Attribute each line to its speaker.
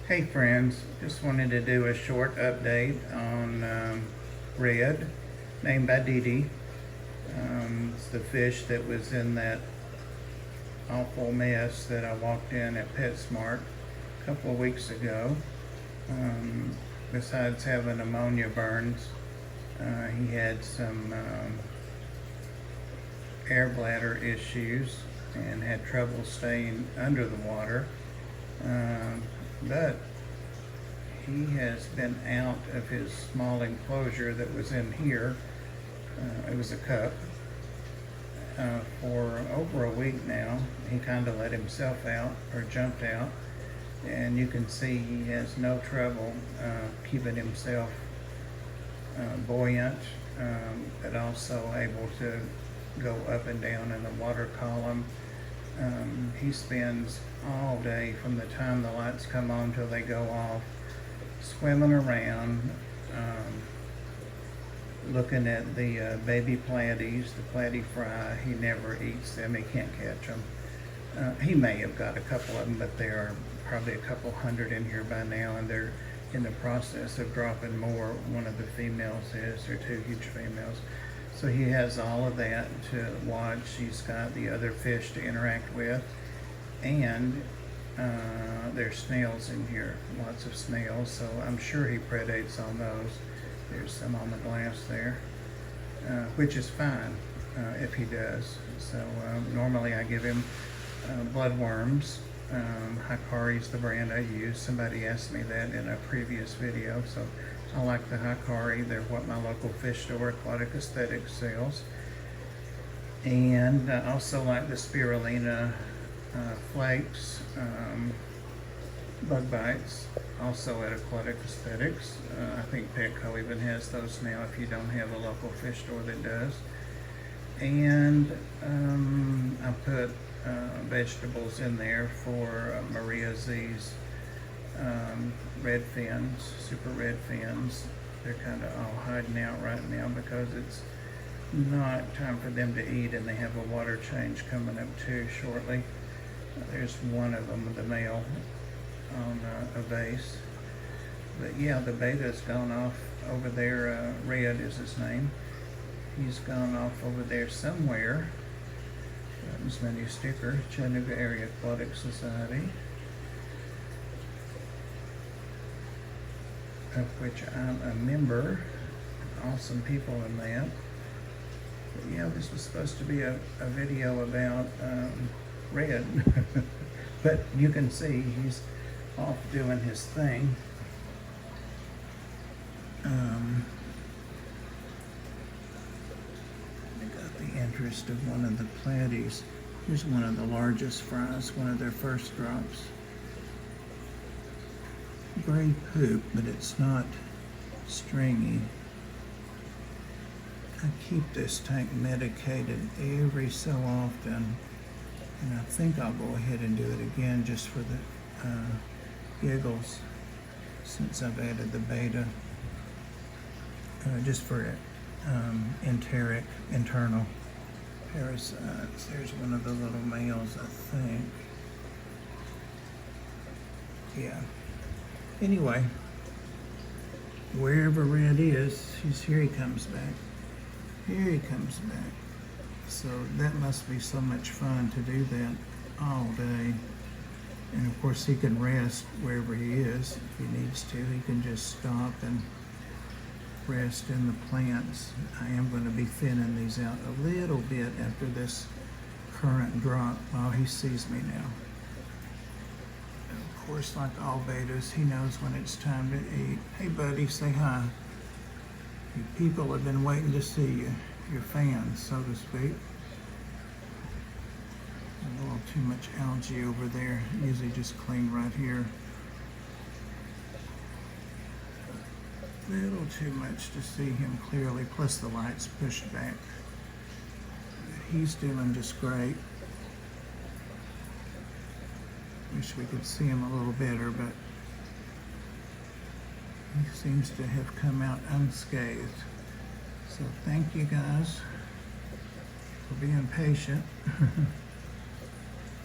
Speaker 1: Hey friends, just wanted to do a short update on Red, named by Dee Dee. It's the fish that was in that awful mess that I walked in at Petsmart a couple of weeks ago. Besides having ammonia burns, he had some air bladder issues and had trouble staying under the water. But he has been out of his small enclosure that was in here. It was a cup. For over a week now. He kind of let himself out, or jumped out, and you can see he has no trouble keeping himself buoyant, but also able to go up and down in the water column. He spends all day from the time the lights come on till they go off swimming around, looking at the baby platies, the platy fry. He never eats them. He can't catch them. He may have got a couple of them, but there are probably a couple hundred in here by now, and they're in the process of dropping more. One of the females is. They're two huge females. So he has all of that to watch. He's got the other fish to interact with, and there's snails in here, lots of snails, so I'm sure he predates on those. There's some on the glass there, which is fine if he does. So normally I give him bloodworms. Hikari's the brand I use. Somebody asked me that in a previous video, so I like the Hikari. They're what my local fish store, Aquatic Aesthetics, sells. And I also like the spirulina flakes, bug bites, also at Aquatic Aesthetics. I think Petco even has those now if you don't have a local fish store that does. And I put vegetables in there for Maria Z's red fins, super red fins. They're kind of all hiding out right now because it's not time for them to eat, and they have a water change coming up too shortly. There's one of them, the male, on a vase. But yeah, the beta's gone off over there. Red is his name. He's gone off over there somewhere. That was my new sticker, Chattanooga Area Aquatic Society, of which I'm a member. Awesome people in that. But yeah, this was supposed to be a video about Red, but you can see he's off doing his thing. I got the interest of one of the platies. Here's one of the largest fries, one of their first drops. Gray poop, but it's not stringy. I keep this tank medicated every so often, and I think I'll go ahead and do it again just for the giggles, since I've added the beta, just for enteric, internal parasites. There's one of the little males, I think. Yeah. Anyway, wherever Red is, here he comes back. Here he comes back. So that must be so much fun to do that all day. And of course he can rest wherever he is if he needs to. He can just stop and rest in the plants. I am going to be thinning these out a little bit after this current drop while he sees me now. Of course, like all betas, he knows when it's time to eat. Hey buddy, say hi. You people have been waiting to see you. Your fans, so to speak. A little too much algae over there. Usually just clean right here. A little too much to see him clearly, plus the light's pushed back. He's doing just great. Wish we could see him a little better, but he seems to have come out unscathed. So thank you guys for being patient.